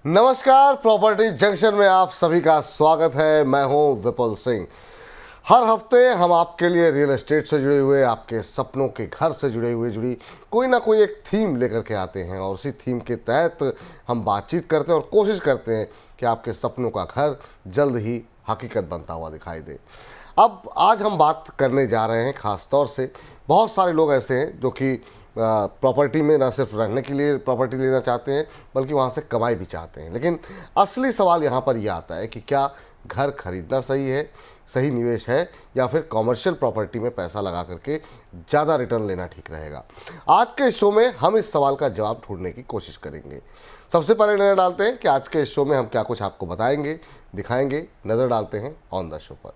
नमस्कार, property junction में आप सभी का स्वागत है। मैं हूं विपुल सिंह। हर हफ्ते हम आपके लिए रियल एस्टेट से जुड़े हुए, आपके सपनों के घर से जुड़ी कोई ना कोई एक थीम लेकर के आते हैं और उसी थीम के तहत हम बातचीत करते हैं और कोशिश करते हैं कि आपके सपनों का घर जल्द ही हकीकत बनता हुआ दिखाई दे। अब आज हम बात करने जा रहे हैं ख़ास तौर से, बहुत सारे लोग ऐसे हैं जो कि प्रॉपर्टी में ना सिर्फ रहने के लिए प्रॉपर्टी लेना चाहते हैं बल्कि वहाँ से कमाई भी चाहते हैं। लेकिन असली सवाल यहाँ पर यह आता है कि क्या घर खरीदना सही है, सही निवेश है, या फिर कॉमर्शियल प्रॉपर्टी में पैसा लगा करके ज़्यादा रिटर्न लेना ठीक रहेगा। आज के इस शो में हम इस सवाल का जवाब ढूंढने की कोशिश करेंगे। सबसे पहले नज़र डालते हैं कि आज के इस शो में हम क्या कुछ आपको बताएंगे, दिखाएंगे। नज़र डालते हैं ऑन द शो पर।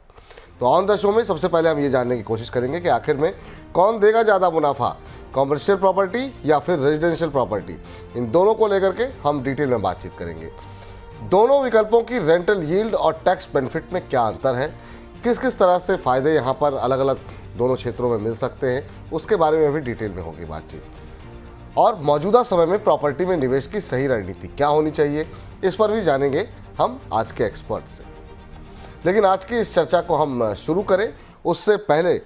तो ऑन द शो में सबसे पहले हम ये जानने की कोशिश करेंगे कि आखिर में कौन देगा ज़्यादा मुनाफा, कॉमर्शियल प्रॉपर्टी या फिर रेजिडेंशियल प्रॉपर्टी। इन दोनों को लेकर के हम डिटेल में बातचीत करेंगे। दोनों विकल्पों की रेंटल यील्ड और टैक्स बेनिफिट में क्या अंतर है, किस किस तरह से फ़ायदे यहाँ पर अलग अलग दोनों क्षेत्रों में मिल सकते हैं, उसके बारे में भी डिटेल में होगी बातचीत। और मौजूदा समय में प्रॉपर्टी में निवेश की सही रणनीति क्या होनी चाहिए, इस पर भी जानेंगे हम आज के एक्सपर्ट से। लेकिन आज की इस चर्चा को हम शुरू करें उससे पहले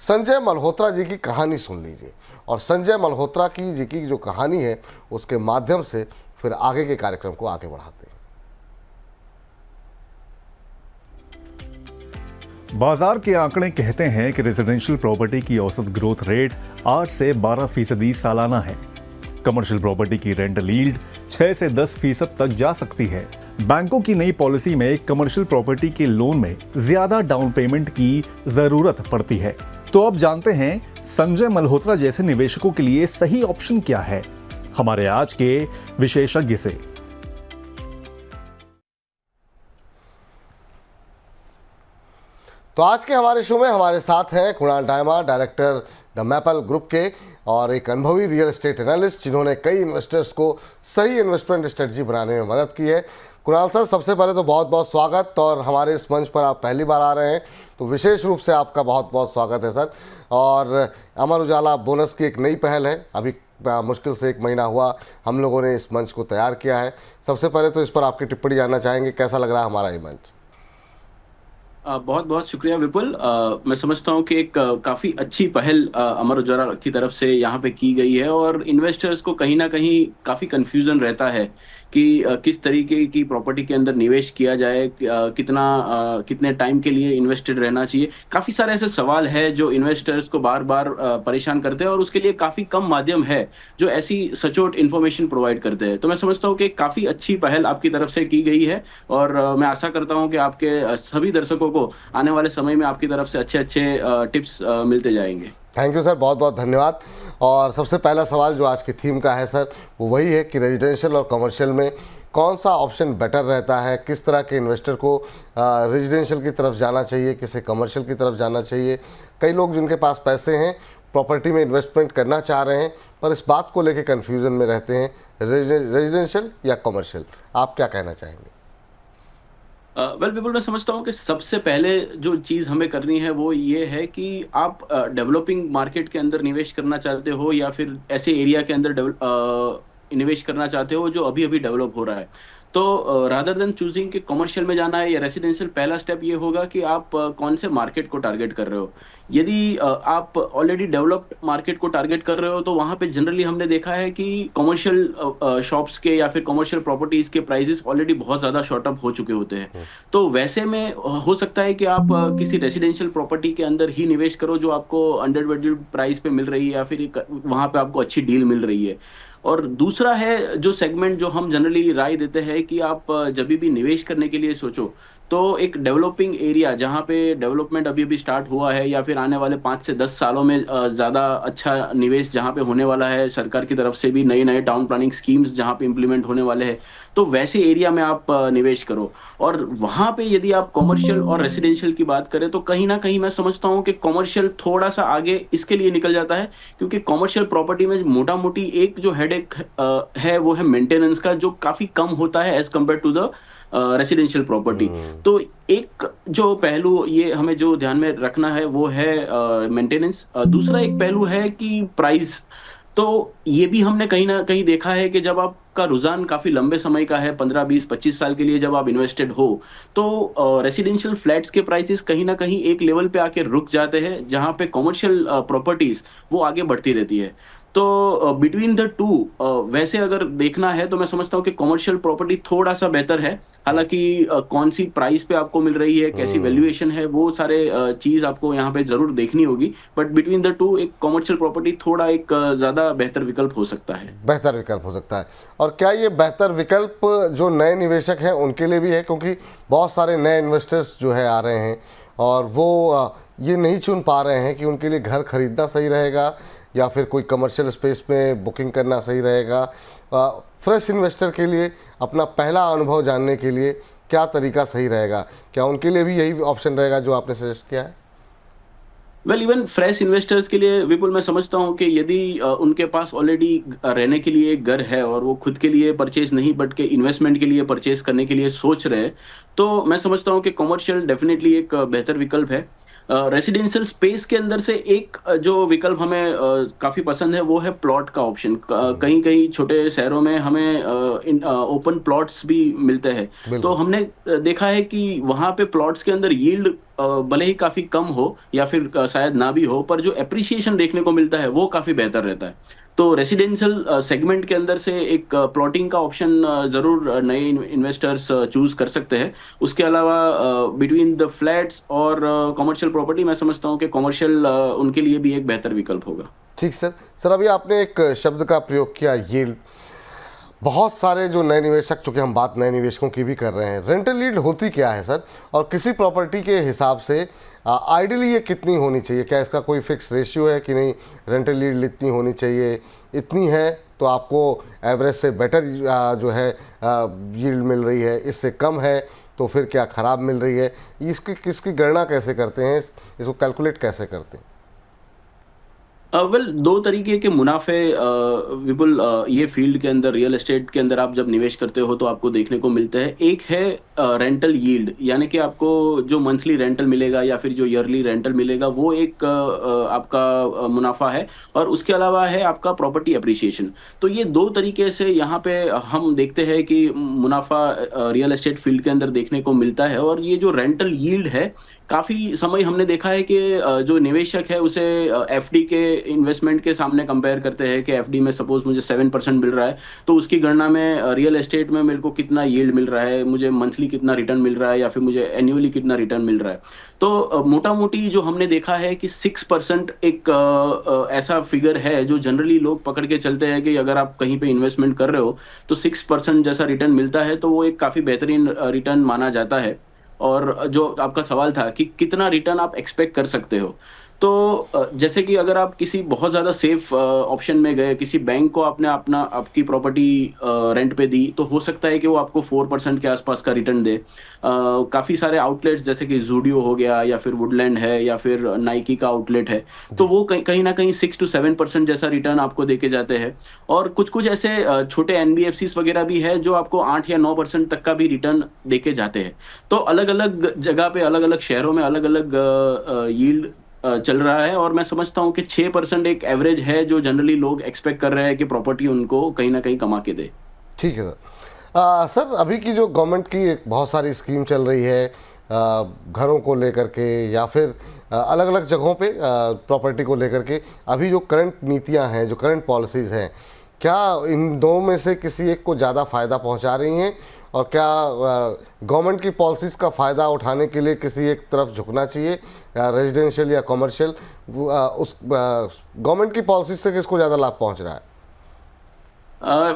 संजय मल्होत्रा जी की कहानी सुन लीजिए, और संजय मल्होत्रा जी की जो कहानी है उसके माध्यम से फिर आगे के कार्यक्रम को आगे बढ़ाते हैं। बाजार के आंकड़े कहते हैं कि रेजिडेंशियल प्रॉपर्टी की औसत ग्रोथ रेट 8 से 12% सालाना है। कमर्शियल प्रॉपर्टी की रेंटल यील्ड 6 से 10% तक जा सकती है। बैंकों की नई पॉलिसी में कमर्शियल प्रॉपर्टी के लोन में ज्यादा डाउन पेमेंट की जरूरत पड़ती है। तो अब जानते हैं संजय मल्होत्रा जैसे निवेशकों के लिए सही ऑप्शन क्या है, हमारे आज के विशेषज्ञ से। तो आज के हमारे शो में हमारे साथ हैं Kunal Dayma, director the Maple Group के, और एक अनुभवी रियल एस्टेट एनालिस्ट जिन्होंने कई इन्वेस्टर्स को सही इन्वेस्टमेंट स्ट्रेटजी बनाने में मदद की है। कुणाल सर, सबसे पहले तो बहुत बहुत स्वागत, और हमारे इस मंच पर आप पहली बार आ रहे हैं तो विशेष रूप से आपका बहुत बहुत स्वागत है सर। और अमर उजाला बोनस की एक नई पहल है, अभी मुश्किल से 1 महीना हुआ हम लोगों ने इस मंच को तैयार किया है। सबसे पहले तो इस पर आपकी टिप्पणी जानना चाहेंगे, कैसा लग रहा है हमारा ये मंच? बहुत बहुत शुक्रिया विपुल। मैं समझता हूँ कि एक काफ़ी अच्छी पहल अमर उजाला की तरफ से यहाँ पे की गई है, और इन्वेस्टर्स को कहीं ना कहीं काफ़ी कंफ्यूजन रहता है कि किस तरीके की प्रॉपर्टी के अंदर निवेश किया जाए, कितने टाइम के लिए इन्वेस्टेड रहना चाहिए। काफ़ी सारे ऐसे सवाल है जो इन्वेस्टर्स को बार बार परेशान करते हैं, और उसके लिए काफ़ी कम माध्यम है जो ऐसी सचोट इन्फॉर्मेशन प्रोवाइड करते हैं। तो मैं समझता हूँ कि काफ़ी अच्छी पहल आपकी तरफ से की गई है, और मैं आशा करता हूँ कि आपके सभी दर्शकों को आने वाले समय में आपकी तरफ से अच्छे अच्छे टिप्स मिलते जाएंगे। थैंक यू सर, बहुत बहुत धन्यवाद। और सबसे पहला सवाल जो आज की थीम का है सर, वो वही है कि रेजिडेंशियल और कमर्शियल में कौन सा ऑप्शन बेटर रहता है, किस तरह के इन्वेस्टर को रेजिडेंशियल की तरफ जाना चाहिए, किसे कमर्शियल की तरफ जाना चाहिए। कई लोग जिनके पास पैसे हैं प्रॉपर्टी में इन्वेस्टमेंट करना चाह रहे हैं, पर इस बात को लेकर कन्फ्यूजन में रहते हैं, रेजिडेंशियल या कमर्शियल। आप क्या कहना चाहेंगे? वेल विपुल, मैं समझता हूँ कि सबसे पहले जो चीज़ हमें करनी है वो ये है कि आप डेवलपिंग मार्केट के अंदर निवेश करना चाहते हो या फिर ऐसे एरिया के अंदर निवेश करना चाहते हो जो अभी अभी डेवलप हो रहा है। तो रादर देन चूजिंग कि कमर्शियल में जाना है या रेसिडेंशियल, पहला स्टेप ये होगा कि आप कौन से मार्केट को टारगेट कर रहे हो। यदि आप ऑलरेडी डेवलप्ड मार्केट को टारगेट कर रहे हो तो वहाँ पे जनरली हमने देखा है कि कमर्शियल शॉप्स के या फिर कमर्शियल प्रॉपर्टीज के प्राइसेस ऑलरेडी बहुत ज़्यादा शॉर्ट अप हो चुके होते हैं। तो वैसे में हो सकता है कि आप किसी रेसिडेंशियल प्रॉपर्टी के अंदर ही निवेश करो जो आपको अंडर प्राइस पे मिल रही है या फिर वहाँ पे आपको अच्छी डील मिल रही है। और दूसरा है जो सेगमेंट जो हम जनरली राय देते हैं कि आप जब भी निवेश करने के लिए सोचो तो एक डेवलपिंग एरिया जहाँ पे डेवलपमेंट अभी अभी स्टार्ट हुआ है या फिर आने वाले 5 से 10 सालों में ज़्यादा अच्छा निवेश जहाँ पे होने वाला है, सरकार की तरफ से भी नए नए टाउन प्लानिंग स्कीम्स जहाँ पे इम्प्लीमेंट होने वाले हैं, तो वैसे एरिया में आप निवेश करो। और वहाँ पे यदि आप कमर्शियल और रेसिडेंशियल की बात करें तो कहीं ना कहीं मैं समझता हूँ कि कमर्शियल थोड़ा सा आगे इसके लिए निकल जाता है, क्योंकि कमर्शियल प्रॉपर्टी में मोटा मोटी एक जो हेडेक है वो है मेंटेनेंस का, जो काफ़ी कम होता है as compare to the residential property. तो एक जो पहलू ये हमें जो ध्यान में रखना है वो है मेंटेनेंस। दूसरा एक पहलू है कि प्राइस। तो ये भी हमने कहीं न कहीं देखा है कि जब आपका रुझान काफ़ी लंबे समय का है, 15, 20, 25 साल के लिए जब आप इन्वेस्टेड हो, तो रेसिडेंशियल फ्लैट्स के प्राइसेज़ कहीं न कहीं एक लेवल पे आके रुक जाते हैं, जहाँ पे कमर्शियल प्रॉपर्टीज़ वो आगे बढ़ती रहती है। तो बिटवीन द टू वैसे अगर देखना है तो मैं समझता हूँ कि कमर्शियल प्रॉपर्टी थोड़ा-सा बेहतर है। हालाँकि कौन-सी प्राइस पे आपको मिल रही है, कैसी वैल्यूएशन है, वो सारे चीज़ आपको यहाँ पे ज़रूर देखनी होगी। बट बिटवीन द टू एक कमर्शियल प्रॉपर्टी थोड़ा एक ज़्यादा बेहतर विकल्प हो सकता है। बेहतर विकल्प हो सकता है। और क्या ये बेहतर विकल्प जो नए निवेशक हैं उनके लिए भी है, क्योंकि बहुत सारे नए इन्वेस्टर्स जो है आ रहे हैं और वो ये नहीं चुन पा रहे हैं कि उनके लिए घर खरीदना सही रहेगा या फिर कोई कमर्शियल स्पेस में बुकिंग करना सही रहेगा। फ्रेश इन्वेस्टर के लिए अपना पहला अनुभव जानने के लिए क्या तरीका सही रहेगा, क्या उनके लिए भी यही ऑप्शन रहेगा जो आपने सजेस्ट किया है? वेल इवन फ्रेश इन्वेस्टर्स के लिए विपुल मैं समझता हूँ कि यदि उनके पास ऑलरेडी रहने के लिए एक घर है और वो खुद के लिए परचेज नहीं बट के इन्वेस्टमेंट के लिए परचेज करने के लिए सोच रहे हैं, तो मैं समझता हूँ कि कमर्शियल डेफिनेटली एक बेहतर विकल्प है। रेसिडेंशियल स्पेस के अंदर से एक जो विकल्प हमें काफ़ी पसंद है वो है प्लॉट का ऑप्शन। कहीं कहीं छोटे शहरों में हमें ओपन प्लॉट्स भी मिलते हैं। तो बिल्कुल। हमने देखा है कि वहाँ पे प्लॉट्स के अंदर यील्ड भले ही काफ़ी कम हो या फिर शायद ना भी हो, पर जो एप्रिसिएशन देखने को मिलता है वो काफ़ी बेहतर रहता है। तो रेसिडेंशियल सेगमेंट के अंदर से एक प्लॉटिंग का ऑप्शन ज़रूर नए इन्वेस्टर्स चूज़ कर सकते हैं। उसके अलावा बिटवीन द फ्लैट्स और कमर्शियल प्रॉपर्टी मैं समझता हूँ कि कमर्शियल उनके लिए भी एक बेहतर विकल्प होगा। ठीक सर। सर, अभी आपने एक शब्द का प्रयोग किया, यील्ड। बहुत सारे जो नए निवेशक, चूँकि हम बात नए निवेशकों की भी कर रहे हैं, रेंटल यील्ड होती क्या है सर? और किसी प्रॉपर्टी के हिसाब से आइडियली ये कितनी होनी चाहिए? क्या इसका कोई फिक्स रेशियो है कि नहीं रेंटल यील्ड इतनी होनी चाहिए, इतनी है तो आपको एवरेज से बेटर जो है यील्ड मिल रही है, इससे कम है तो फिर क्या ख़राब मिल रही है? इसकी गणना कैसे करते हैं, इसको कैलकुलेट कैसे करते हैं? वेल दो तरीके के मुनाफे विपुल ये फील्ड के अंदर रियल एस्टेट के अंदर आप जब निवेश करते हो तो आपको देखने को मिलता है। एक है रेंटल यील्ड, यानी कि आपको जो मंथली रेंटल मिलेगा या फिर जो ईयरली रेंटल मिलेगा वो एक आपका मुनाफा है। और उसके अलावा है आपका प्रॉपर्टी अप्रिसिएशन। तो ये दो तरीके से यहाँ पे हम देखते हैं कि मुनाफा रियल एस्टेट फील्ड के अंदर देखने को मिलता है। और ये जो रेंटल यील्ड है, काफ़ी समय हमने देखा है कि जो निवेशक है उसे एफडी के इन्वेस्टमेंट के सामने कंपेयर करते हैं कि एफडी में सपोज मुझे 7% मिल रहा है, तो उसकी गणना में रियल एस्टेट में मेरे को कितना यील्ड मिल रहा है, मुझे मंथली कितना रिटर्न मिल रहा है या फिर मुझे एनुअली कितना रिटर्न मिल रहा है। तो मोटा मोटी जो हमने देखा है कि 6% एक ऐसा फिगर है जो जनरली लोग पकड़ के चलते हैं कि अगर आप कहीं पे इन्वेस्टमेंट कर रहे हो तो 6% जैसा रिटर्न मिलता है, तो वो एक काफ़ी बेहतरीन रिटर्न माना जाता है। और जो आपका सवाल था कि कितना रिटर्न आप एक्सपेक्ट कर सकते हो, तो जैसे कि अगर आप किसी बहुत ज़्यादा सेफ ऑप्शन में गए, किसी बैंक को आपने आपकी प्रॉपर्टी रेंट पे दी, तो हो सकता है कि वो आपको 4% के आसपास का रिटर्न दे। काफ़ी सारे आउटलेट्स जैसे कि ज़ूडियो हो गया या फिर वुडलैंड है या फिर नाइकी का आउटलेट है, तो वो कहीं ना कहीं 6 to 7% जैसा रिटर्न आपको देके जाते हैं। और कुछ ऐसे छोटे एनबीएफसीज वगैरह भी है जो आपको 8 या 9% तक का भी रिटर्न देके जाते हैं। तो अलग अलग जगह पे, अलग अलग शहरों में अलग अलग यील्ड चल रहा है। और मैं समझता हूँ कि 6% एक एवरेज है जो जनरली लोग एक्सपेक्ट कर रहे हैं कि प्रॉपर्टी उनको कहीं ना कहीं कमा के दे। ठीक है सर। सर, अभी की जो गवर्नमेंट की एक बहुत सारी स्कीम चल रही है घरों को लेकर के या फिर अलग अलग जगहों पे प्रॉपर्टी को लेकर के, अभी जो करंट नीतियां हैं, जो करंट पॉलिसीज़ हैं, क्या इन दो में से किसी एक को ज़्यादा फ़ायदा पहुंचा रही हैं? और क्या गवर्नमेंट की पॉलिसीज़ का फ़ायदा उठाने के लिए किसी एक तरफ झुकना चाहिए, रेजिडेंशियल या कमर्शियल? उस गवर्नमेंट की पॉलिसीज़ से किसको ज़्यादा लाभ पहुंच रहा है?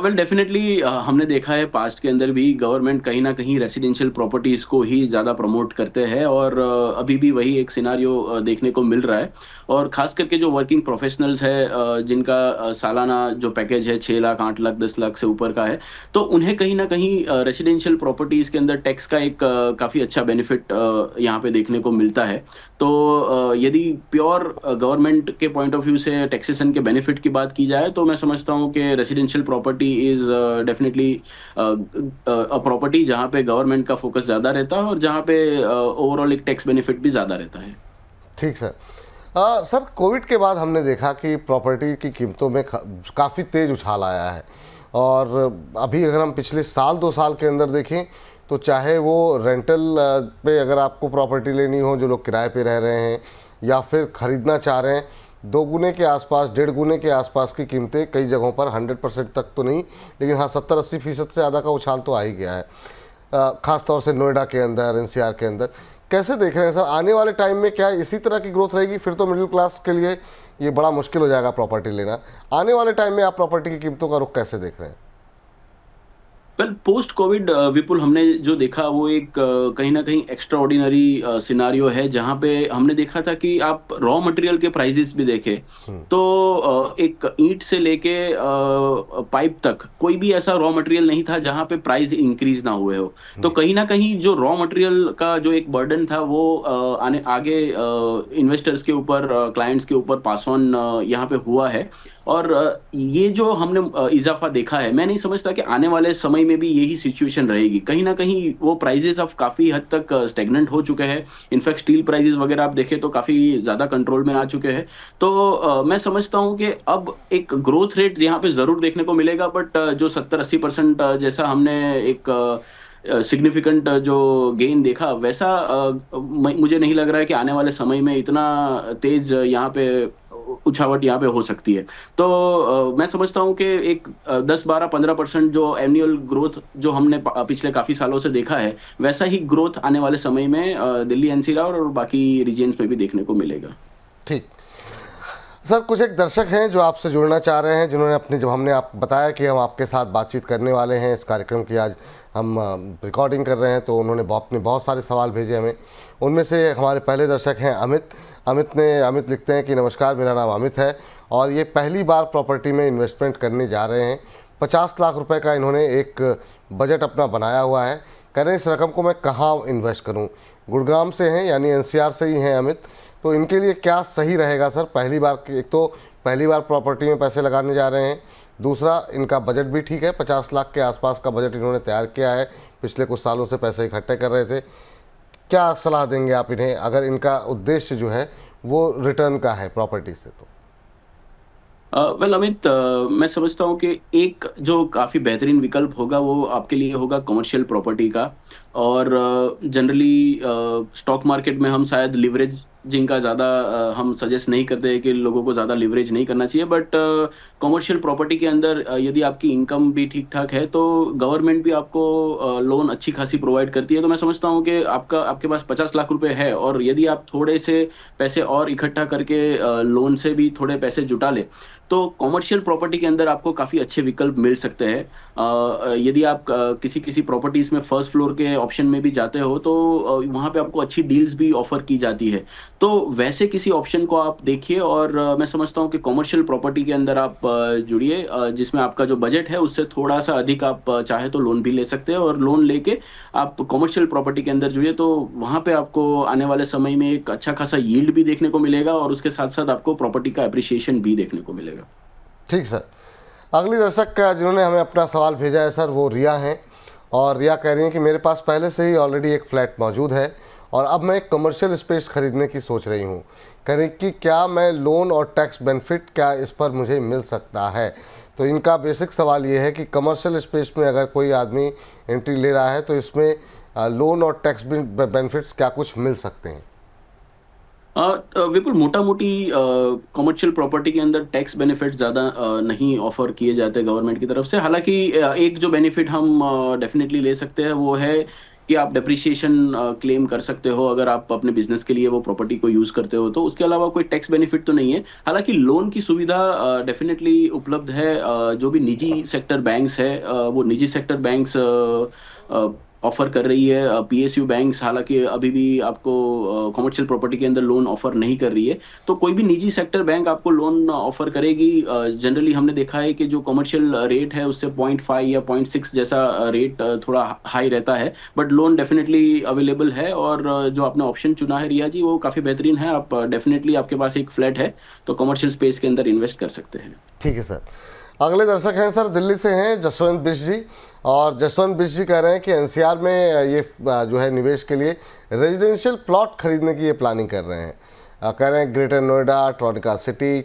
वेल डेफिनेटली हमने देखा है पास्ट के अंदर भी गवर्नमेंट कहीं ना कहीं रेसिडेंशियल प्रॉपर्टीज़ को ही ज़्यादा प्रमोट करते हैं। और अभी भी वही एक सिनारियो देखने को मिल रहा है। और ख़ास करके जो वर्किंग प्रोफेशनल्स है जिनका सालाना जो पैकेज है 6 लाख, 8 लाख, 10 लाख से ऊपर का है, तो उन्हें कहीं ना कहीं रेसिडेंशियल प्रॉपर्टीज़ के अंदर टैक्स का एक काफ़ी अच्छा बेनिफिट यहाँ पे देखने को मिलता है। तो यदि प्योर गवर्नमेंट के पॉइंट ऑफ व्यू से टैक्सेशन के बेनिफिट की बात की जाए, तो मैं समझता हूँ कि residential property is definitely a property जहाँ पे गवर्नमेंट का फोकस ज़्यादा रहता है और जहाँ पे ओवरऑल एक टैक्स बेनिफिट भी ज़्यादा रहता है। ठीक सर। सर, कोविड के बाद हमने देखा कि प्रॉपर्टी की कीमतों में काफ़ी तेज़ उछाल आया है। और अभी अगर हम पिछले साल 2 साल के अंदर देखें तो चाहे वो रेंटल पे अगर आपको प्रॉपर्टी लेनी हो, जो लोग किराए पे रह रहे हैं, या फिर ख़रीदना चाह रहे हैं, 2 गुने के आसपास, 1.5 गुने के आसपास की कीमतें कई जगहों पर 100% तक तो नहीं, लेकिन हाँ 70-80% से ज़्यादा का उछाल तो आ ही गया है, ख़ास तौर से नोएडा के अंदर, एनसीआर के अंदर। कैसे देख रहे हैं सर, आने वाले टाइम में क्या इसी तरह की ग्रोथ रहेगी? फिर तो मिडिल क्लास के लिए ये बड़ा मुश्किल हो जाएगा प्रॉपर्टी लेना। आने वाले टाइम में आप प्रॉपर्टी की कीमतों का रुख कैसे देख रहे हैं? वेल, पोस्ट कोविड विपुल, हमने जो देखा वो एक कहीं ना कहीं एक्स्ट्रा ऑर्डिनरी सिनारियो है, जहां पे हमने देखा था कि आप रॉ मटेरियल के प्राइसेस भी देखे तो एक ईंट से लेके पाइप तक कोई भी ऐसा रॉ मटेरियल नहीं था जहां पे प्राइस इंक्रीज ना हुए हो। तो कहीं ना कहीं जो रॉ मटेरियल का जो एक बर्डन था वो आने आगे इन्वेस्टर्स के ऊपर, क्लाइंट्स के ऊपर पास ऑन यहाँ पे हुआ है। और ये जो हमने इजाफा देखा है, मैं नहीं समझता कि आने वाले समय में भी यही सिचुएशन रहेगी। कहीं ना कहीं वो प्राइजेस अब काफी हद तक स्टेगनेंट हो चुके हैं। इनफैक्ट स्टील प्राइजेस वगैरह आप देखें तो काफी ज्यादा कंट्रोल में आ चुके हैं। तो मैं समझता हूं कि अब एक ग्रोथ रेट यहाँ पे जरूर देखने को मिलेगा, बट जो 70-80% जैसा हमने एक सिग्निफिकेंट जो गेन देखा, वैसा मुझे नहीं लग रहा है कि आने वाले समय में इतना तेज यहाँ पे उछावट यहाँ पे हो सकती है। तो मैं समझता हूँ कि एक 10-12-15% जो एनुअल ग्रोथ जो हमने पिछले काफी सालों से देखा है, वैसा ही ग्रोथ आने वाले समय में दिल्ली एनसीआर और बाकी रीजन्स में भी देखने को मिलेगा। ठीक सर, कुछ एक दर्शक हैं जो आपसे जुड़ना चाह रहे हैं, जिन्होंने अपनी, जब हमने आप बताया कि हम आपके साथ बातचीत करने वाले हैं, इस कार्यक्रम की आज हम रिकॉर्डिंग कर रहे हैं, तो उन्होंने अपने बहुत सारे सवाल भेजे हमें। उनमें से हमारे पहले दर्शक हैं अमित। अमित लिखते हैं कि नमस्कार, मेरा नाम अमित है और ये पहली बार प्रॉपर्टी में इन्वेस्टमेंट करने जा रहे हैं। 50 लाख रुपए का इन्होंने एक बजट अपना बनाया हुआ है। कह रहे हैं इस रकम को मैं कहाँ इन्वेस्ट करूँ? गुड़गांव से हैं, यानी एनसीआर से ही हैं अमित। तो इनके लिए क्या सही रहेगा सर? पहली बार, एक तो पहली बार प्रॉपर्टी में पैसे लगाने जा रहे हैं, दूसरा इनका बजट भी ठीक है, 50 लाख के आसपास का बजट इन्होंने तैयार किया है, पिछले कुछ सालों से पैसे इकट्ठे कर रहे थे। क्या सलाह देंगे आप इन्हें, अगर इनका उद्देश्य जो है वो रिटर्न का है प्रॉपर्टी से? तो वेल अमित, मैं समझता हूँ कि एक जो काफ़ी बेहतरीन विकल्प होगा वो आपके लिए होगा कमर्शियल प्रॉपर्टी का। और जनरली स्टॉक मार्केट में हम शायद लिवरेजिंग का ज़्यादा हम सजेस्ट नहीं करते हैं कि लोगों को ज़्यादा लिवरेज नहीं करना चाहिए, बट कमर्शियल प्रॉपर्टी के अंदर यदि आपकी इनकम भी ठीक ठाक है तो गवर्नमेंट भी आपको लोन अच्छी खासी प्रोवाइड करती है। तो मैं समझता हूँ कि आपके पास 50 लाख रुपए है और यदि आप थोड़े से पैसे और इकट्ठा करके लोन से भी थोड़े पैसे जुटा ले तो कमर्शियल प्रॉपर्टी के अंदर आपको काफ़ी अच्छे विकल्प मिल सकते हैं। यदि आप किसी प्रॉपर्टीज़ में फर्स्ट फ्लोर के ऑप्शन में भी जाते हो तो वहाँ पे आपको अच्छी डील्स भी ऑफर की जाती है। तो वैसे किसी ऑप्शन को आप देखिए और मैं समझता हूँ कि कमर्शियल प्रॉपर्टी के अंदर आप जुड़िए, जिसमें आपका जो बजट है उससे थोड़ा सा अधिक आप चाहे तो लोन भी ले सकते हैं और लोन लेके आप कमर्शियल प्रॉपर्टी के अंदर जुड़िए। तो वहाँ पे आपको आने वाले समय में एक अच्छा खासा यील्ड भी देखने को मिलेगा और उसके साथ साथ आपको प्रॉपर्टी का एप्रिसिएशन भी देखने को मिलेगा। ठीक सर, अगली दर्शक जिन्होंने हमें अपना सवाल भेजा है सर, वो रिया हैं। और रिया कह रही हैं कि मेरे पास पहले से ही ऑलरेडी एक फ्लैट मौजूद है और अब मैं एक कमर्शियल स्पेस खरीदने की सोच रही हूँ। कह रही कि क्या मैं लोन और टैक्स बेनिफिट क्या इस पर मुझे मिल सकता है? तो इनका बेसिक सवाल ये है कि कमर्शियल स्पेस में अगर कोई आदमी एंट्री ले रहा है तो इसमें लोन और टैक्स बेनिफिट्स क्या कुछ मिल सकते हैं? विपुल, मोटा मोटी कमर्शियल प्रॉपर्टी के अंदर टैक्स बेनिफिट ज़्यादा नहीं ऑफर किए जाते गवर्नमेंट की तरफ से। हालांकि एक जो बेनिफिट हम डेफिनेटली ले सकते हैं वो है कि आप डेप्रिसिएशन क्लेम कर सकते हो अगर आप अपने बिजनेस के लिए वो प्रॉपर्टी को यूज़ करते हो। तो उसके अलावा कोई टैक्स बेनिफिट तो नहीं है। हालांकि लोन की सुविधा डेफिनेटली उपलब्ध है। जो भी निजी सेक्टर बैंक्स है वो निजी सेक्टर बैंक्स ऑफर कर रही है। पीएसयू बैंक्स हालांकि अभी भी आपको कमर्शियल प्रॉपर्टी के अंदर लोन ऑफर नहीं कर रही है। तो कोई भी निजी सेक्टर बैंक आपको लोन ऑफर करेगी। जनरली हमने देखा है कि जो कमर्शियल रेट है उससे 0.5 या 0.6 जैसा रेट थोड़ा हाई रहता है, बट लोन डेफिनेटली अवेलेबल है। और जो आपने ऑप्शन चुना है रिया जी, वो काफ़ी बेहतरीन है। आप डेफिनेटली, आपके पास एक फ्लैट है तो कमर्शियल स्पेस के अंदर इन्वेस्ट कर सकते हैं। ठीक है सर, अगले दर्शक हैं सर, दिल्ली से हैं जसवंत बिष्ट जी। और जसवंत बिष्ट जी कह रहे हैं कि एनसीआर में ये जो है निवेश के लिए रेजिडेंशियल प्लॉट खरीदने की ये प्लानिंग कर रहे हैं। कह रहे हैं ग्रेटर नोएडा, ट्रॉनिका सिटी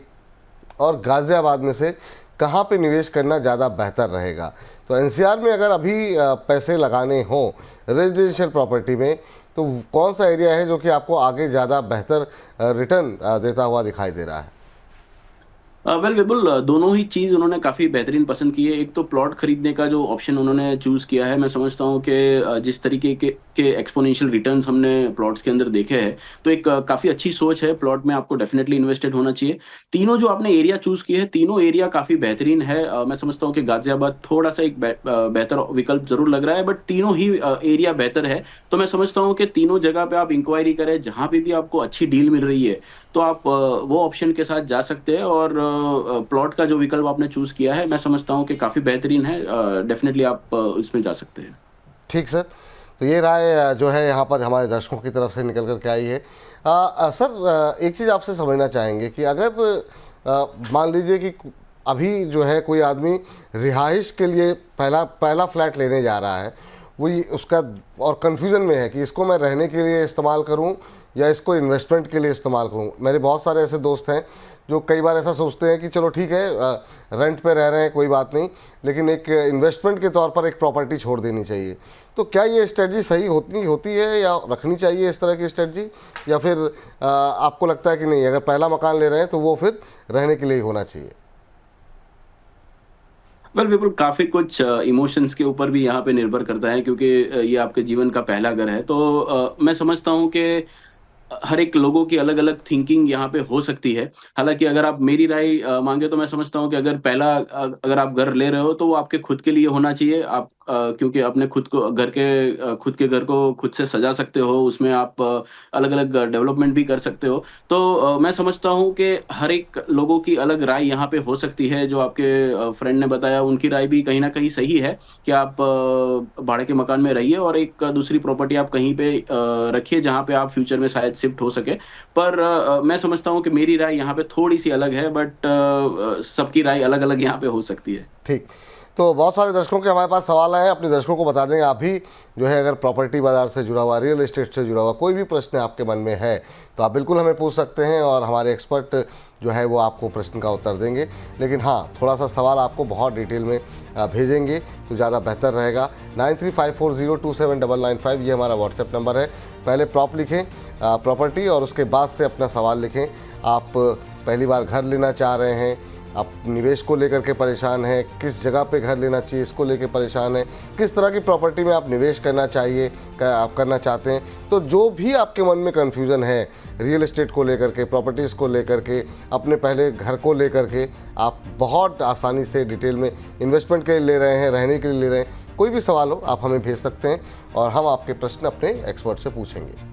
और गाज़ियाबाद में से कहाँ पे निवेश करना ज़्यादा बेहतर रहेगा। तो एनसीआर में अगर अभी पैसे लगाने हों रेजिडेंशियल प्रॉपर्टी में, तो कौन सा एरिया है जो कि आपको आगे ज़्यादा बेहतर रिटर्न देता हुआ दिखाई दे रहा है? वेल विपुल, दोनों ही चीज़ उन्होंने काफ़ी बेहतरीन पसंद की है। एक तो प्लॉट खरीदने का जो ऑप्शन उन्होंने चूज़ किया है, मैं समझता हूँ कि जिस तरीके के एक्सपोनेंशियल रिटर्न्स हमने प्लॉट्स के अंदर देखे हैं, तो एक काफ़ी अच्छी सोच है। प्लॉट में आपको डेफिनेटली इन्वेस्टेड होना चाहिए। तीनों जो आपने एरिया चूज़ किए हैं, तीनों एरिया काफ़ी बेहतरीन है। मैं समझता हूँ कि गाज़ियाबाद थोड़ा-सा एक बेहतर विकल्प ज़रूर लग रहा है, बट तीनों ही एरिया बेहतर है। तो मैं समझता हूँ कि तीनों जगह पे आप इंक्वायरी करें, जहाँ पे भी आपको अच्छी डील मिल रही है, तो आप वो ऑप्शन के साथ जा सकते हैं। और प्लॉट का जो विकल्प आपने चूज़ किया है, मैं समझता हूँ कि काफ़ी बेहतरीन है। डेफिनेटली आप इसमें जा सकते हैं। ठीक सर, तो ये राय जो है यहाँ पर हमारे दर्शकों की तरफ से निकल कर के आई है। सर एक चीज़ आपसे समझना चाहेंगे कि अगर मान लीजिए कि अभी जो है कोई आदमी रिहाइश के लिए पहला फ्लैट लेने जा रहा है, वो उसका और कन्फ्यूज़न में है कि इसको मैं रहने के लिए इस्तेमाल करूं या इसको इन्वेस्टमेंट के लिए इस्तेमाल करूं। मेरे बहुत सारे ऐसे दोस्त हैं जो कई बार ऐसा सोचते हैं कि चलो ठीक है रेंट पे रह रहे हैं कोई बात नहीं, लेकिन एक इन्वेस्टमेंट के तौर पर एक प्रॉपर्टी छोड़ देनी चाहिए। तो क्या ये स्ट्रेटजी सही होती है या रखनी चाहिए इस तरह की स्ट्रेटजी, या फिर आपको लगता है कि नहीं, अगर पहला मकान ले रहे हैं तो वो फिर रहने के लिए ही होना चाहिए? वेल विपुल, काफ़ी कुछ इमोशंस के ऊपर भी यहाँ पे निर्भर करता है, क्योंकि ये आपके जीवन का पहला घर है। तो मैं समझता हूँ कि हर एक लोगों की अलग-अलग थिंकिंग यहाँ पे हो सकती है। हालाँकि अगर आप मेरी राय माँगे, तो मैं समझता हूँ कि अगर आप घर ले रहे हो, तो वो आपके खुद के लिए होना चाहिए। आप क्योंकि अपने खुद के घर को खुद से सजा सकते हो, उसमें आप अलग-अलग डेवलपमेंट भी कर सकते हो। तो मैं समझता हूँ कि हर एक लोगों की अलग राय यहाँ पे हो सकती है। जो आपके फ्रेंड ने बताया, उनकी राय भी कहीं न कहीं सही है कि आप भाड़े के मकान में रहिए और एक दूसरी प्रॉपर्टी आप कहीं पे रखिए, जहाँ पे आप फ्यूचर में शायद शिफ्ट हो सके। पर मैं समझता हूँ कि मेरी राय यहाँ पे थोड़ी-सी अलग है, बट सबकी राय अलग-अलग यहाँ पे हो सकती है। ठीक, तो बहुत सारे दर्शकों के हमारे पास सवाल आए हैं, अपने दर्शकों को बता देंगे। आप भी जो है अगर प्रॉपर्टी बाज़ार से जुड़ा हुआ, रियल एस्टेट से जुड़ा हुआ कोई भी प्रश्न आपके मन में है, तो आप बिल्कुल हमें पूछ सकते हैं और हमारे एक्सपर्ट जो है वो आपको प्रश्न का उत्तर देंगे। लेकिन हाँ, थोड़ा सा सवाल आपको बहुत डिटेल में भेजेंगे तो ज़्यादा बेहतर रहेगा। 9354027995 ये हमारा व्हाट्सएप नंबर है। पहले लिखें प्रॉपर्टी, और उसके बाद से अपना सवाल लिखें। आप पहली बार घर लेना चाह रहे हैं, आप निवेश को लेकर के परेशान हैं, किस जगह पे घर लेना चाहिए इसको लेकर परेशान हैं, किस तरह की प्रॉपर्टी में आप निवेश करना चाहते हैं, तो जो भी आपके मन में कन्फ्यूज़न है रियल एस्टेट को लेकर के, प्रॉपर्टीज़ को लेकर के, अपने पहले घर को लेकर के, आप बहुत आसानी से डिटेल में इन्वेस्टमेंट के लिए ले रहे हैं, रहने के लिए ले रहे हैं, कोई भी सवाल हो आप हमें भेज सकते हैं और हम आपके प्रश्न अपने एक्सपर्ट से पूछेंगे।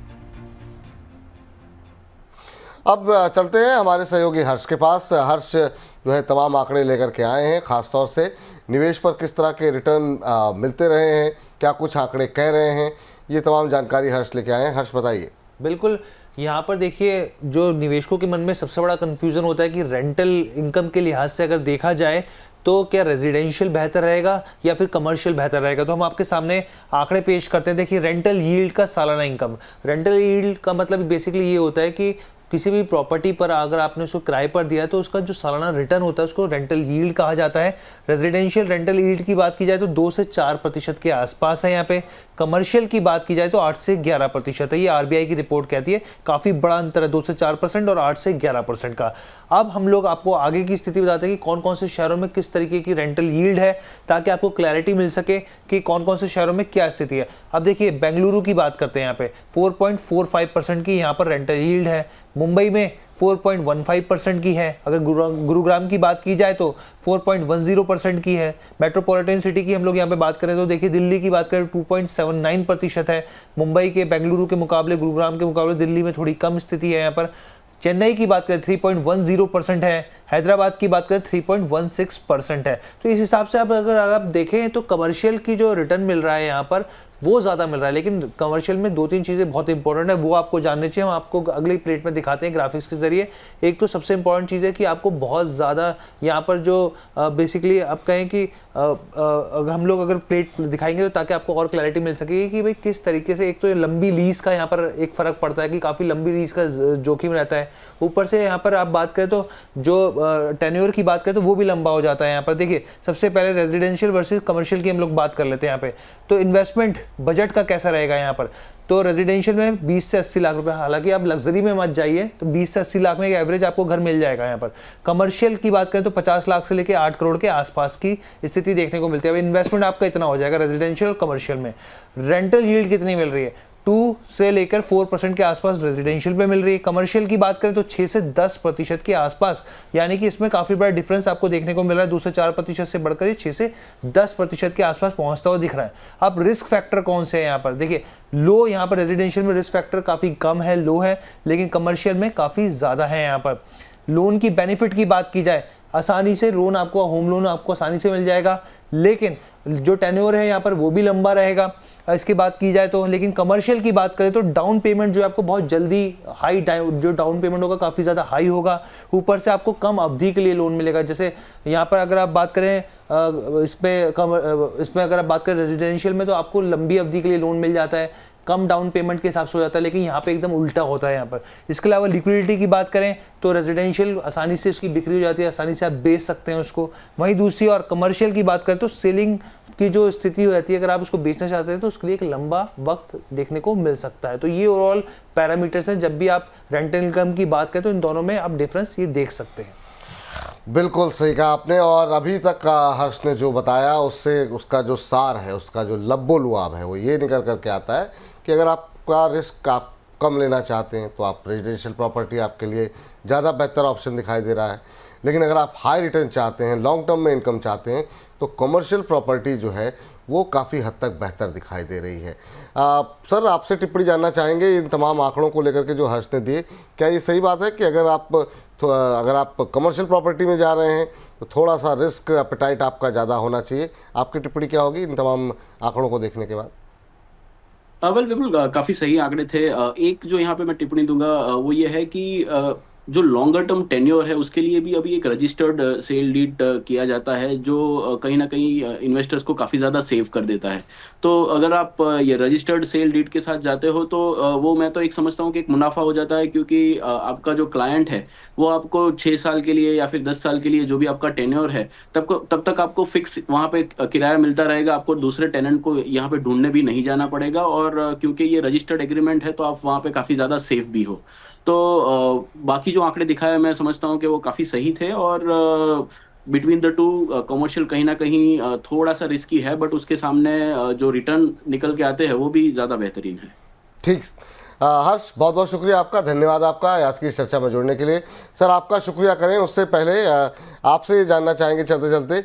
अब चलते हैं हमारे सहयोगी हर्ष के पास। हर्ष जो है तमाम आंकड़े लेकर के आए हैं, ख़ासतौर से निवेश पर किस तरह के रिटर्न मिलते रहे हैं, क्या कुछ आंकड़े कह रहे हैं, ये तमाम जानकारी हर्ष लेके आए हैं। हर्ष बताइए। बिल्कुल, यहाँ पर देखिए, जो निवेशकों के मन में सबसे बड़ा कन्फ्यूज़न होता है कि रेंटल इनकम के लिहाज से अगर देखा जाए तो क्या रेजिडेंशियल बेहतर रहेगा या फिर कमर्शियल बेहतर रहेगा। तो हम आपके सामने आंकड़े पेश करते हैं। देखिए, रेंटल यील्ड का सालाना इनकम, रेंटल यील्ड का मतलब बेसिकली ये होता है कि किसी भी प्रॉपर्टी पर अगर आपने उसको किराए पर दिया है तो उसका जो सालाना रिटर्न होता है उसको रेंटल यील्ड कहा जाता है। रेजिडेंशियल रेंटल यील्ड की बात की जाए तो 2 से 4% के आसपास है यहाँ पे। कमर्शियल की बात की जाए तो 8 से 11% है। ये आरबीआई की रिपोर्ट कहती है। काफ़ी बड़ा अंतर है 2 से 4% और 8 से 11% का। अब हम लोग आपको आगे की स्थिति बताते हैं कि कौन कौन से शहरों में किस तरीके की रेंटल यील्ड है, ताकि आपको क्लैरिटी मिल सके कि कौन कौन से शहरों में क्या स्थिति है। अब देखिए, बेंगलुरु की बात करते हैं। यहाँ पे 4.45% की यहाँ पर रेंटल यील्ड है। मुंबई में 4.15% की है। अगर गुरुग्राम की बात की जाए तो 4.10% की है। मेट्रोपॉलिटन सिटी की हम लोग यहाँ पे बात करें तो देखिए, दिल्ली की बात करें 2.79% है। मुंबई के, बेंगलुरु के मुकाबले, गुरुग्राम के मुकाबले दिल्ली में थोड़ी कम स्थिति है यहाँ पर। चेन्नई की बात करें 3.10% है। हैदराबाद की बात करें 3.16% है। तो इस हिसाब से अगर आप देखें तो कमर्शियल की जो रिटर्न मिल रहा है यहाँ पर वो ज़्यादा मिल रहा है। लेकिन कमर्शियल में 2-3 चीज़ें बहुत इंपॉर्टेंट है, वो आपको जाननी चाहिए। हम आपको अगली प्लेट में दिखाते हैं ग्राफिक्स के जरिए। एक तो सबसे इंपॉर्टेंट चीज़ है कि आपको बहुत ज़्यादा यहाँ पर जो बेसिकली आप कहें कि हम लोग अगर प्लेट दिखाएंगे तो ताकि आपको और क्लैरिटी मिल सकेगी कि भाई किस तरीके से, एक तो लंबी लीज का यहाँ पर एक फ़र्क पड़ता है कि काफ़ी लंबी लीज का जोखिम रहता है। ऊपर से यहाँ पर आप बात करें तो जो टेन्योर की बात करें तो वो भी लंबा हो जाता है। यहाँ पर देखिए सबसे पहले रेजिडेंशियल वर्सेस कमर्शियल की हम लोग बात कर लेते हैं यहाँ पे। तो इन्वेस्टमेंट बजट का कैसा रहेगा यहाँ पर, तो रेजिडेंशियल में 20 से 80 लाख रुपए, हालांकि आप लग्जरी में मत जाइए, तो 20 से 80 लाख में एक एवरेज आपको घर मिल जाएगा यहाँ पर। कमर्शियल की बात करें तो 50 लाख से लेकर 8 करोड़ के आसपास की स्थिति देखने को मिलती है। अब इन्वेस्टमेंट आपका इतना हो जाएगा रेजिडेंशियल और कमर्शियल में। रेंटल यील्ड कितनी मिल रही है, 2 से लेकर 4% के आसपास रेजिडेंशियल पे मिल रही है। कमर्शियल की बात करें तो 6 से 10% के आसपास, यानी कि इसमें काफ़ी बड़ा डिफरेंस आपको देखने को मिल रहा है। 2 से 4% से बढ़कर 6 से 10% के आसपास पहुंचता हुआ दिख रहा है। अब रिस्क फैक्टर कौन से हैं यहाँ पर, देखिए लो, यहाँ पर रेजिडेंशियल में रिस्क फैक्टर काफ़ी कम है, लो है, लेकिन कमर्शियल में काफ़ी ज़्यादा है। यहाँ पर लोन की बेनिफिट की बात की जाए, आसानी से लोन आपको, होम लोन आपको आसानी से मिल जाएगा, लेकिन जो टेन्योर है यहाँ पर वो भी लंबा रहेगा इसकी बात की जाए तो। लेकिन कमर्शियल की बात करें तो डाउन पेमेंट जो है आपको बहुत जल्दी जो डाउन पेमेंट होगा काफ़ी ज़्यादा हाई होगा। ऊपर से आपको कम अवधि के लिए लोन मिलेगा। जैसे यहाँ पर अगर आप बात करें इसमें अगर आप बात करें रेजिडेंशियल में तो आपको लंबी अवधि के लिए लोन मिल जाता है, कम डाउन पेमेंट के हिसाब से हो जाता है, लेकिन यहाँ पे एकदम उल्टा होता है यहाँ पर। इसके अलावा लिक्विडिटी की बात करें तो रेजिडेंशियल आसानी से उसकी बिक्री हो जाती है, आसानी से आप बेच सकते हैं उसको। वहीं दूसरी और कमर्शियल की बात करें तो सेलिंग की जो स्थिति हो जाती है, अगर आप उसको बेचना चाहते हैं तो उसके लिए एक लंबा वक्त देखने को मिल सकता है। तो ये ओवरऑल पैरामीटर्स हैं। जब भी आप रेंटल इनकम की बात करें तो इन दोनों में आप डिफरेंस ये देख सकते हैं। बिल्कुल सही कहा आपने। और अभी तक का हर्ष ने जो बताया उससे उसका जो सार है, उसका जो लब्बो लुआब है, वो ये निकल करके आता है कि अगर आपका रिस्क आप कम लेना चाहते हैं तो आप रेजिडेंशियल प्रॉपर्टी आपके लिए ज़्यादा बेहतर ऑप्शन दिखाई दे रहा है। लेकिन अगर आप हाई रिटर्न चाहते हैं, लॉन्ग टर्म में इनकम चाहते हैं, तो कमर्शियल प्रॉपर्टी जो है वो काफ़ी हद तक बेहतर दिखाई दे रही है। सर, आपसे टिप्पणी जानना चाहेंगे इन तमाम आंकड़ों को लेकर के जो हर्ष ने दिए। क्या ये सही बात है कि अगर आप कमर्शियल प्रॉपर्टी में जा रहे हैं तो थोड़ा सा रिस्क एपेटाइट आपका ज़्यादा होना चाहिए? आपकी टिप्पणी क्या होगी इन तमाम आंकड़ों को देखने के बाद? वेल बिल्कुल, काफी सही आंकड़े थे। एक जो यहाँ पे मैं टिप्पणी दूंगा वो ये है कि जो लॉन्गर टर्म टेन्योर है उसके लिए भी अभी एक रजिस्टर्ड सेल डीड किया जाता है, जो कहीं ना कहीं इन्वेस्टर्स को काफ़ी ज़्यादा सेव कर देता है। तो अगर आप ये रजिस्टर्ड सेल डीड के साथ जाते हो तो वो मैं तो एक समझता हूँ कि एक मुनाफा हो जाता है, क्योंकि आपका जो क्लाइंट है वो आपको 6 साल के लिए या फिर 10 साल के लिए जो भी आपका टेन्योर है तब तक आपको फिक्स वहाँ पे किराया मिलता रहेगा। आपको दूसरे टेनेंट को यहाँ पे ढूंढने भी नहीं जाना पड़ेगा, और क्योंकि ये रजिस्टर्ड एग्रीमेंट है तो आप वहाँ पे काफ़ी ज़्यादा सेफ भी हो। तो बाकी जो आंकड़े दिखाए मैं समझता हूँ कि वो काफ़ी सही थे, और बिटवीन द टू कमर्शियल कहीं ना कहीं थोड़ा सा रिस्की है, बट उसके सामने जो रिटर्न निकल के आते हैं वो भी ज़्यादा बेहतरीन है। ठीक। हर्ष, बहुत बहुत शुक्रिया आपका, धन्यवाद आपका आज की चर्चा में जुड़ने के लिए। सर, आपका शुक्रिया करें उससे पहले आपसे जानना चाहेंगे चलते चलते,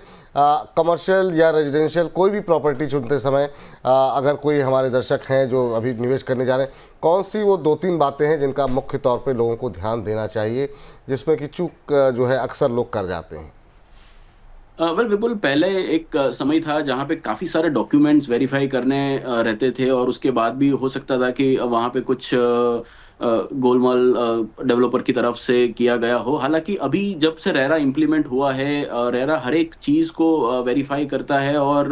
कमर्शियल या रेजिडेंशियल कोई भी प्रॉपर्टी चुनते समय अगर कोई हमारे दर्शक हैं जो अभी निवेश करने जा रहे हैं, कौन सी वो 2-3 बातें हैं जिनका मुख्य तौर पे लोगों को ध्यान देना चाहिए, जिसमें कि चूक जो है अक्सर लोग कर जाते हैं? वेल विपुल, पहले एक समय था जहाँ पे काफ़ी सारे डॉक्यूमेंट्स वेरीफाई करने रहते थे, और उसके बाद भी हो सकता था कि वहाँ पे कुछ गोलमाल डेवलपर की तरफ से किया गया हो। हालांकि अभी जब से रेरा इम्प्लीमेंट हुआ है, रेरा हर एक चीज़ को वेरीफाई करता है, और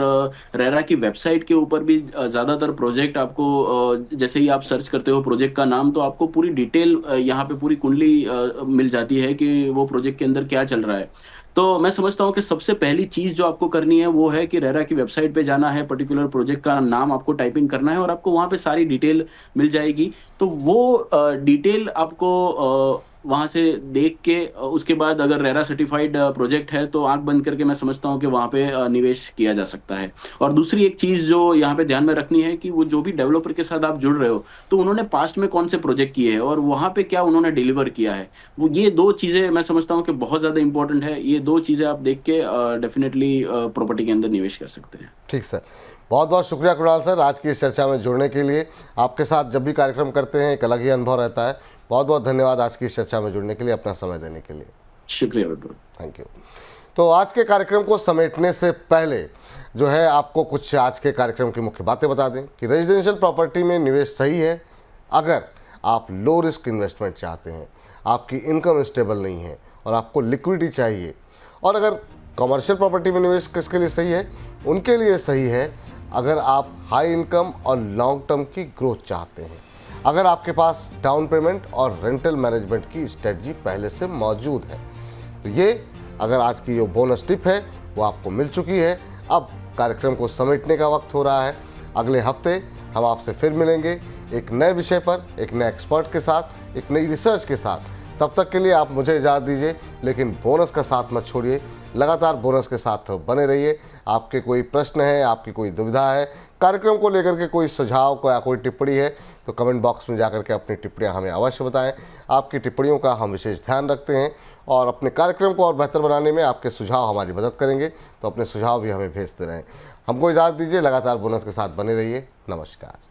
रेरा की वेबसाइट के ऊपर भी ज़्यादातर प्रोजेक्ट आपको जैसे ही आप सर्च करते हो प्रोजेक्ट का नाम, तो आपको पूरी डिटेल यहाँ पे पूरी कुंडली मिल जाती है कि वो प्रोजेक्ट के अंदर क्या चल रहा है। तो मैं समझता हूँ कि सबसे पहली चीज जो आपको करनी है वो है कि रेरा की वेबसाइट पे जाना है, पर्टिकुलर प्रोजेक्ट का नाम आपको टाइपिंग करना है, और आपको वहां पे सारी डिटेल मिल जाएगी। तो वो डिटेल आपको वहां से देख के उसके बाद अगर रेरा सर्टिफाइड प्रोजेक्ट है तो आंख बंद करके मैं समझता हूँ कि वहां पे निवेश किया जा सकता है। और दूसरी एक चीज जो यहाँ पे ध्यान में रखनी है कि वो जो भी डेवलपर के साथ आप जुड़ रहे हो तो उन्होंने पास्ट में कौन से प्रोजेक्ट किए हैं और वहां पे क्या उन्होंने डिलीवर किया है, वो ये 2 चीजें मैं समझता हूँ कि बहुत ज्यादा इंपॉर्टेंट है। ये 2 चीजें आप देख के डेफिनेटली प्रॉपर्टी के अंदर निवेश कर सकते हैं। ठीक सर, बहुत बहुत शुक्रिया कुणाल सर आज की इस चर्चा में जुड़ने के लिए। आपके साथ जब भी कार्यक्रम करते हैं एक अलग ही अनुभव रहता है। बहुत बहुत धन्यवाद आज की इस चर्चा में जुड़ने के लिए, अपना समय देने के लिए। शुक्रिया बिल्कुल, थैंक यू। तो आज के कार्यक्रम को समेटने से पहले जो है आपको कुछ आज के कार्यक्रम की मुख्य बातें बता दें कि रेजिडेंशियल प्रॉपर्टी में निवेश सही है अगर आप लो रिस्क इन्वेस्टमेंट चाहते हैं, आपकी इनकम स्टेबल नहीं है और आपको लिक्विडिटी चाहिए। और अगर कमर्शियल प्रॉपर्टी में निवेश किसके लिए सही है, उनके लिए सही है अगर आप हाई इनकम और लॉन्ग टर्म की ग्रोथ चाहते हैं, अगर आपके पास डाउन पेमेंट और रेंटल मैनेजमेंट की स्ट्रेटजी पहले से मौजूद है। तो ये अगर आज की जो बोनस टिप है वो आपको मिल चुकी है। अब कार्यक्रम को समेटने का वक्त हो रहा है। अगले हफ्ते हम आपसे फिर मिलेंगे एक नए विषय पर, एक नए एक्सपर्ट के साथ, एक नई रिसर्च के साथ। तब तक के लिए आप मुझे इजाज़त दीजिए, लेकिन बोनस का साथ मत छोड़िए, लगातार बोनस के साथ बने रहिए। आपके कोई प्रश्न है, आपकी कोई दुविधा है, कार्यक्रम को लेकर के कोई सुझाव या कोई टिप्पणी है तो कमेंट बॉक्स में जाकर के अपनी टिप्पणियां हमें अवश्य बताएं। आपकी टिप्पणियों का हम विशेष ध्यान रखते हैं और अपने कार्यक्रम को और बेहतर बनाने में आपके सुझाव हमारी मदद करेंगे, तो अपने सुझाव भी हमें भेजते रहें। हमको इजाज़त दीजिए, लगातार बोनस के साथ बने रहिए। नमस्कार।